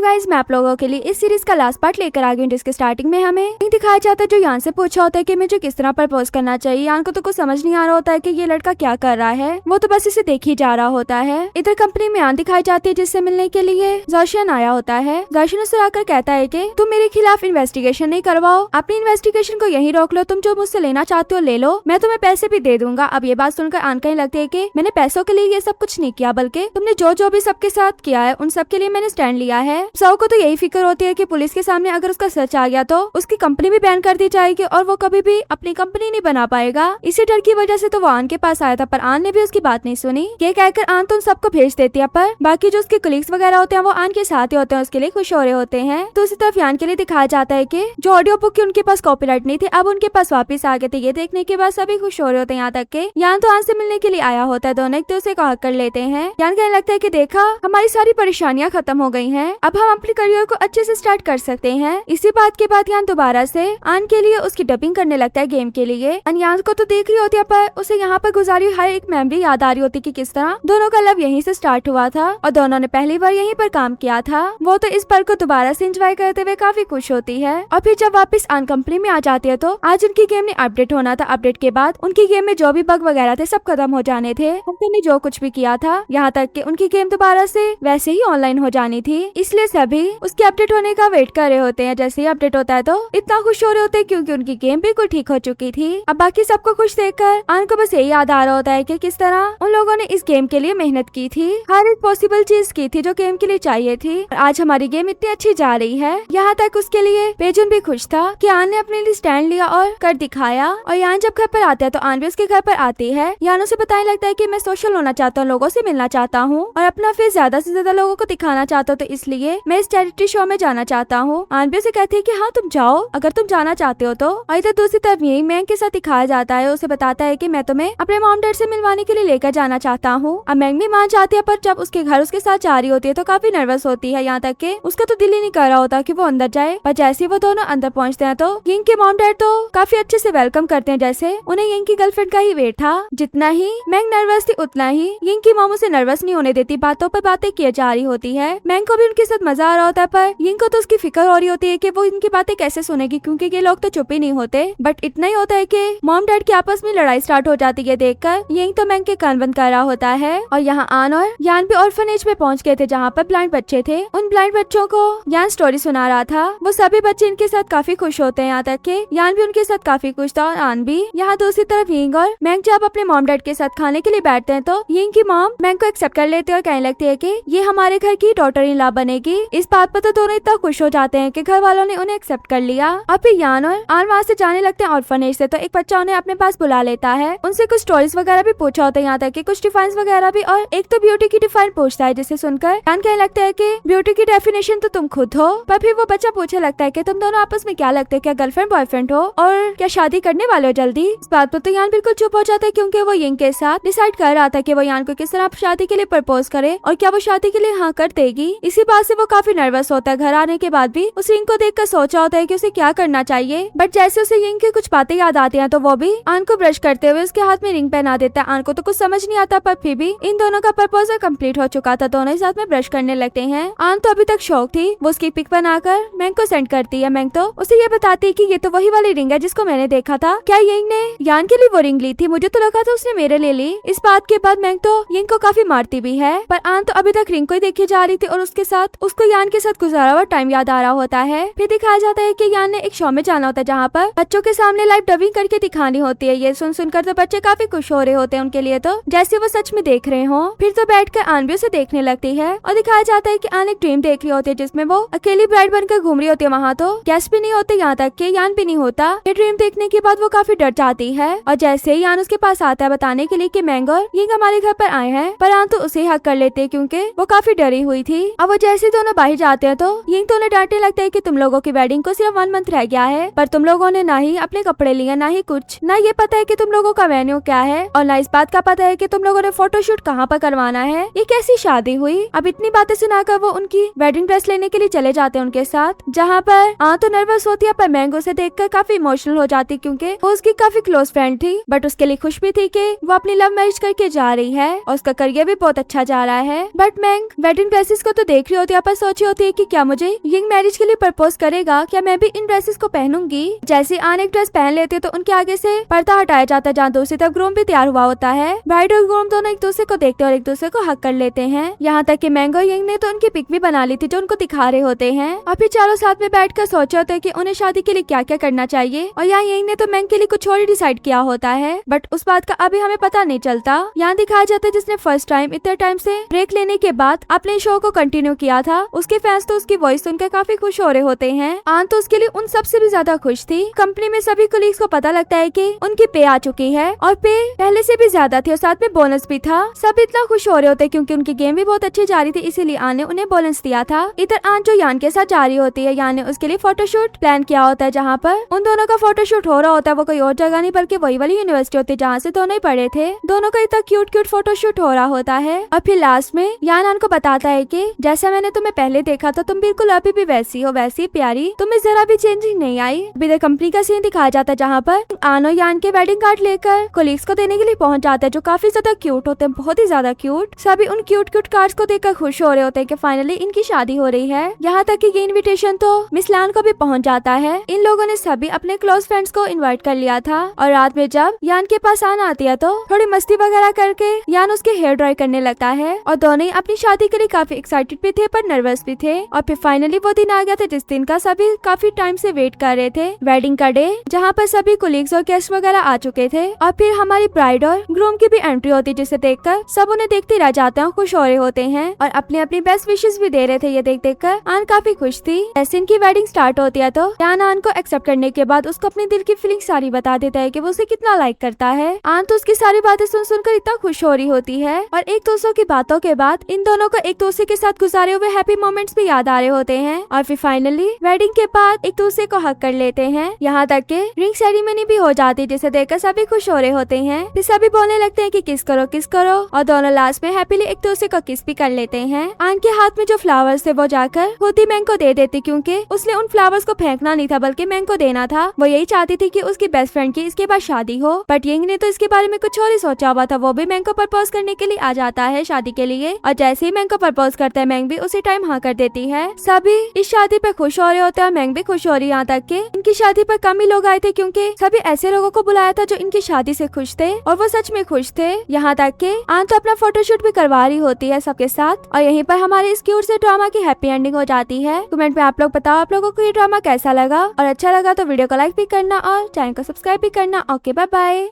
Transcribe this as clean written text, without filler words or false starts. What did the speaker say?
Hello guys, मैं आप लोगों के लिए इस सीरीज का लास्ट पार्ट लेकर आ गई हूँ, जिसके स्टार्टिंग में हमें दिखाया जाता है जो यान से पूछा होता है कि मुझे किस तरह प्रपोज करना चाहिए। यान को तो कुछ समझ नहीं आ रहा होता है कि ये लड़का क्या कर रहा है, वो तो बस इसे देख ही जा रहा होता है। इधर कंपनी में यान दिखाई जाती है जिससे मिलने के लिए जोशियन आया होता है। जोशियन उसे आकर कहता है कि तुम मेरे खिलाफ इन्वेस्टिगेशन नहीं करवाओ, अपनी इन्वेस्टिगेशन को यही रोक लो, तुम जो मुझसे लेना चाहते हो ले लो, मैं तुम्हें पैसे भी दे दूंगा। अब ये बात सुनकर आन कहीं लगती है कि मैंने पैसों के लिए ये सब कुछ नहीं किया, बल्कि तुमने जो भी सबके साथ किया है उन सब के लिए मैंने स्टैंड लिया है। सौ को तो यही फिक्र होती है कि पुलिस के सामने अगर उसका सच आ गया तो उसकी कंपनी भी बैन कर दी जाएगी और वो कभी भी अपनी कंपनी नहीं बना पाएगा। इसी डर की वजह से तो वो आन के पास आया था, पर आन ने भी उसकी बात नहीं सुनी। ये कहकर आन तो उन सबको भेज देती है, पर बाकी जो उसके कलीग्स वगैरह होते हैं वो आन के साथ ही होते हैं, उसके लिए खुश हो रहे होते हैं। तो उसी तरफ यान के लिए दिखाया जाता है कि जो ऑडियो बुक की उनके पास कॉपीराइट नहीं थी अब उनके पास वापस आ गए थे। ये देखने के बाद सभी खुश हो रहे होते हैं, यहाँ तक के यान तो आन से मिलने के लिए आया होता है। दोनों एक दूसरे को हक कर लेते हैं। यान कहने लगता है कि देखा, हमारी सारी परेशानियां खत्म हो गई हैं, अब हम अपने करियर को अच्छे से स्टार्ट कर सकते हैं। इसी बात के बाद यान दोबारा से आन के लिए उसकी डबिंग करने लगता है गेम के लिए। यान को तो देख रही होती है, पर उसे यहाँ पर गुजारी हर एक मेमोरी याद आ रही होती कि किस तरह दोनों का लव यहीं से स्टार्ट हुआ था और दोनों ने पहली बार यहीं पर काम किया था। वो तो इस पल को दोबारा से एंजॉय करते हुए काफी खुश होती है। और फिर जब वापस आन कंपनी में आ जाती है तो आज उनकी गेम ने अपडेट होना था। अपडेट के बाद उनकी गेम में जो भी बग वगैरह थे सब खत्म हो जाने थे। कंपनी ने जो कुछ भी किया था, यहाँ तक कि उनकी गेम दोबारा से वैसे ही ऑनलाइन हो जानी थी, इसलिए सभी उसके अपडेट होने का वेट कर रहे होते हैं। जैसे ही अपडेट होता है तो इतना खुश हो रहे होते हैं क्योंकि उनकी गेम बिल्कुल ठीक हो चुकी थी। अब बाकी सबको खुश देखकर आन को बस यही याद आ रहा होता है कि किस तरह उन लोगों ने इस गेम के लिए मेहनत की थी, हर एक पॉसिबल चीज की थी जो गेम के लिए चाहिए थी, और आज हमारी गेम इतनी अच्छी जा रही है। यहाँ तक उसके लिए पेजुन भी खुश था कि आन ने अपने लिए स्टैंड लिया और कर दिखाया। और यान जब घर पर आते हैं तो आन भी उसके घर पर आती है। यान उसे बताने लगता है कि मैं सोशल होना चाहता हूँ, लोगों से मिलना चाहता हूँ और अपना फेस ज्यादा से ज्यादा लोगों को दिखाना चाहता हूँ, तो इसलिए मैं इस चैरिटी शो में जाना चाहता हूँ। आन भी उसे कहती है कि हाँ तुम जाओ अगर तुम जाना चाहते हो तो। और इधर दूसरी तरफ यही मैंग के साथ दिखाया जाता है, उसे बताता है कि मैं तुम्हें अपने मॉम डैड से मिलवाने के लिए लेकर जाना चाहता हूँ। अब मैंग भी मान जाती है, पर जब उसके घर उसके साथ जा रही होती है तो काफी नर्वस होती है, यहाँ तक कि उसका तो दिल ही नहीं कर रहा होता कि वो अंदर जाए। पर जैसे वो दोनों अंदर पहुँचते हैं तो यिंग के मॉम डैड तो काफी अच्छे से वेलकम करते हैं, जैसे उन्हें यिंग की गर्लफ्रेंड का ही वेट था। जितना ही मैंग नर्वस थी उतना ही यिंग की मॉम उसे नर्वस नहीं होने देती, बातों पर बातें किए जा रही होती है। मैंग को भी उनके साथ मजा आ रहा होता है, पर यिंग को तो उसकी फिक्र हो रही होती है कि वो इनकी बातें कैसे सुनेगी, क्योंकि ये लोग तो चुप ही नहीं होते। बट इतना ही होता है कि मॉम डैड की आपस में लड़ाई स्टार्ट हो जाती है। देखकर यिंग तो मैंग के कान बंद कर रहा होता है। और यहाँ आन और यान भी ऑर्फनेज में पहुंच गए थे, जहाँ पर ब्लाइंड बच्चे थे। उन ब्लाइंड बच्चों को यान स्टोरी सुना रहा था। वो सभी बच्चे इनके साथ काफी खुश होते हैं, यहाँ तक कि यान भी उनके साथ काफी खुश था और आन भी। यहाँ दूसरी तरफ यिंग और मैंग जब अपने मॉम डैड के साथ खाने के लिए बैठते हैं तो यिंग की मॉम मैंग को एक्सेप्ट कर लेते हैं और कहने लगती है कि ये हमारे घर की डॉटर इन लॉ बनेगी। इस बात पर तो दोनों इतना खुश हो जाते हैं कि घर वालों ने उन्हें एक्सेप्ट कर लिया। और फिर यान और आन वहाँ से जाने लगते हैं ऑर्फनेज से, तो एक बच्चा उन्हें अपने पास बुला लेता है। उनसे कुछ स्टोरीज वगैरह भी पूछा होता है, यहाँ तक कि कुछ डिफाइंस वगैरह भी, और एक तो ब्यूटी की डिफाइन पूछता है, जिसे सुनकर यान कहने लगता है कि ब्यूटी की डेफिनेशन तो तुम खुद हो। पर फिर वो बच्चा पूछने लगता है कि तुम दोनों आपस में क्या लगते हो, क्या गर्लफ्रेंड बॉयफ्रेंड हो और क्या शादी करने वाले हो जल्दी। इस बात पर तो यान बिल्कुल चुप हो जाता है, क्योंकि वो यिंग के साथ डिसाइड कर रहा था कि वो यान को किस तरह शादी के लिए प्रपोज करे और क्या वो शादी के लिए हाँ कर देगी। इसी बात से वो काफी नर्वस होता है। घर आने के बाद भी उस यिंग को देखकर सोचा होता है कि उसे क्या करना चाहिए, बट जैसे उसे यिंग की कुछ बातें याद आती हैं तो वो भी आन को ब्रश करते हुए उसके हाथ में रिंग पहना देता है। आन को तो कुछ समझ नहीं आता, पर फिर भी इन दोनों का प्रपोजल कंप्लीट हो चुका था, दोनों ही साथ में ब्रश करने लगते हैं। आन तो अभी तक शौक थी, वो उसकी पिक बनाकर मैंग को सेंड करती है। मैंग तो उसे ये बताती है कि ये तो वही वाली रिंग है जिसको मैंने देखा था, क्या यिंग ने यान के लिए वो रिंग ली थी, मुझे तो लगा था उसने मेरे ले ली। इस बात के बाद मैंग तो यिंग को काफी मारती भी है, पर आन तो अभी तक रिंग को ही देखी जा रही थी और उसके साथ उसको यान के साथ गुजारा हुआ टाइम याद आ रहा होता है। फिर दिखाया जाता है कि यान ने एक शो में जाना होता है जहाँ पर बच्चों के सामने लाइव डबिंग करके दिखानी होती है। ये सुनकर तो बच्चे काफी खुश हो रहे होते हैं उनके लिए, तो जैसे वो सच में देख रहे हो। फिर तो बैठकर आन भी उसे देखने लगती है और दिखाया जाता है कि आन एक ड्रीम देख रही होती है जिसमें वो अकेली ब्राइड बनकर घूम रही होती है। वहाँ तो गेस्ट भी नहीं होते, यहाँ तक कि यान भी नहीं होता। ये ड्रीम देखने के बाद वो काफी डर जाती है और जैसे ही यान उसके पास आता है बताने के लिए कि मैंग और यिंग हमारे घर पर आए हैं, पर आन तो उसे हक कर लेते हैं क्योंकि वो काफी डरी हुई थी। अब वो जैसे दोनों बाहर जाते हैं तो यिंग तो उन्हें डांटने लगता है कि तुम लोगों की वेडिंग को सिर्फ 1 मंथ रह गया है, पर तुम लोगों ने ना ही अपने कपड़े लिए, ना ही कुछ, ना ये पता है कि तुम लोगों का वेन्यू क्या है और ना इस बात का पता है कि तुम लोगों ने फोटोशूट कहाँ पर करवाना है। ये कैसी शादी हुई। अब इतनी बातें सुनाकर वो उनकी वेडिंग ड्रेस लेने के लिए चले जाते हैं उनके साथ, जहाँ पर तो नर्वस होती है, पर मैंग उसे देखकर काफी इमोशनल हो जाती क्योंकि वो उसकी काफी क्लोज फ्रेंड थी, बट उसके लिए खुश भी थी कि वो अपनी लव मैरिज करके जा रही है और उसका करियर भी बहुत अच्छा जा रहा है। बट मैंग वेडिंग ड्रेसेस को तो देख रही होती है, पर सोची होती है कि क्या मुझे यंग मैरिज के लिए प्रपोज करेगा, क्या मैं भी इन ड्रेसेस को पहनूंगी। जैसे आन एक ड्रेस पहन लेते तो उनके आगे से पर्दा हटाया जाता, जहाँ दूसरी तरफ ग्रूम भी तैयार हुआ होता है। ब्राइड और ग्रूम दोनों एक दूसरे को देखते और एक दूसरे को हक कर लेते हैं। यहाँ तक कि मैंगो और यंग ने तो उनकी पिक भी बना ली थी जो उनको दिखा रहे होते हैं। और फिर चारों साथ में बैठकर सोचे होते हैं कि उन्हें शादी के लिए क्या क्या करना चाहिए। और यहाँ यंग ने तो मैंग के लिए कुछ और ही डिसाइड किया होता है, बट उस बात का अभी हमें पता नहीं चलता। यहाँ दिखाया जाता है जिसने फर्स्ट टाइम इतने टाइम से ब्रेक लेने के बाद अपने शो को कंटिन्यू किया था, उसके फैंस तो उसकी वॉइस सुनकर काफी खुश हो रहे होते हैं। आन तो उसके लिए उन सबसे भी ज्यादा खुश थी। कंपनी में सभी कोलीग्स को पता लगता है कि उनकी पे आ चुकी है और पे पहले से भी ज्यादा थी और साथ में बोनस भी था। सब इतना खुश हो रहे होते क्योंकि उनकी गेम भी बहुत अच्छी जा रही थी, इसीलिए आन ने उन्हें बोनस दिया था। इधर आन जो यान के साथ जा रही होती है, यान ने उसके लिए फोटोशूट प्लान किया होता है, जहाँ पर उन दोनों का फोटोशूट हो रहा होता है। वो कोई और जगह नहीं बल्कि वही वाली यूनिवर्सिटी होती है जहाँ से दोनों ही पढ़े थे। दोनों का इतना क्यूट क्यूट फोटोशूट हो रहा होता है। और फिर लास्ट में यान आन को बताता है कि जैसा मैंने तुम्हें पहले देखा था तुम बिल्कुल अभी भी वैसी हो, वैसी प्यारी, तुम्हें जरा भी चेंजिंग नहीं आई। इधर कंपनी का सीन दिखाया जाता है जहाँ पर आन और यान के वेडिंग कार्ड लेकर कोलीग्स को देने के लिए पहुंच जाता है, जो काफी ज्यादा क्यूट होते हैं, बहुत ही ज्यादा क्यूट। सभी उन क्यूट क्यूट कार्ड्स को देखकर खुश हो रहे होते हैं कि फाइनली इनकी शादी हो रही है। यहाँ तक कि ये इनविटेशन तो मिस लान को भी पहुंच जाता है। इन लोगों ने सभी अपने क्लोज फ्रेंड्स को इनवाइट कर लिया था। और रात में जब यान के पास आन आती है तो थोड़ी मस्ती वगैरह करके यान उसके हेयर ड्राई करने लगता है। और दोनों ही अपनी शादी के लिए काफी एक्साइटेड भी थे पर नर्वस भी थे। और फिर फाइनली वो दिन आ गया था जिस दिन का सभी काफी टाइम से वेट कर रहे थे, वेडिंग का डे, जहाँ पर सभी कोलीग्स और गेस्ट वगैरह आ चुके थे। और फिर हमारी ब्राइड और ग्रूम की भी एंट्री होती, जिसे देखकर सब उन्हें देखते रह जाते हैं, खुश हो रहे होते हैं और अपनी अपनी बेस्ट विशेस भी दे रहे थे। ये देख कर आन काफी खुश थी। जैसे इनकी वेडिंग स्टार्ट होती है तो यान आन को एक्सेप्ट करने के बाद उसको अपनी दिल की फीलिंग सारी बता देता है कि वो उसे कितना लाइक करता है। आन तो उसकी सारी बातें सुन सुनकर इतना खुश हो रही होती है। और एक दूसरे की बातों के बाद इन दोनों को एक दूसरे के साथ गुजारे हुए हैप्पी मोमेंट्स भी याद आ रहे होते हैं। और फिर फाइनली वेडिंग के बाद एक दूसरे को हक कर लेते हैं। यहाँ तक के रिंग सेरेमनी भी हो जाती है, जिसे देखकर सभी खुश हो रहे होते हैं। फिर सभी बोलने लगते हैं कि किस करो किस करो, और दोनों लास्ट में हैप्पीली एक दूसरे को किस भी कर लेते हैं। आन के हाथ में जो फ्लावर्स थे वो जाकर खुद ही मैंग को दे देती, क्योंकि उसने उन फ्लावर्स को फेंकना नहीं था बल्कि मैंग को देना था। वो यही चाहती थी कि उसकी बेस्ट फ्रेंड की इसके बाद शादी हो, बट यंग ने तो इसके बारे में कुछ और ही सोचा हुआ था। वो भी मैंग को प्रपोज करने के लिए आ जाता है शादी के लिए, और जैसे ही मैंग को प्रपोज करता है मैंग भी उसी टाइम हाँ कर देती है। सभी इस शादी पे खुश हो रहे होते हैं और मैंग भी खुश हो रही है। यहाँ तक कि इनकी शादी पर कम ही लोग आए थे, क्योंकि सभी ऐसे लोगों को बुलाया था जो इनकी शादी से खुश थे और वो सच में खुश थे। यहाँ तक कि आन तो अपना फोटोशूट भी करवा रही होती है सबके साथ। और यहीं पर हमारे इस क्यूट से ड्रामा की हैप्पी एंडिंग हो जाती है। कमेंट में आप लोग बताओ आप लोगों को ये ड्रामा कैसा लगा, और अच्छा लगा तो वीडियो को लाइक भी करना और चैनल को सब्सक्राइब भी करना। Okay, bye bye.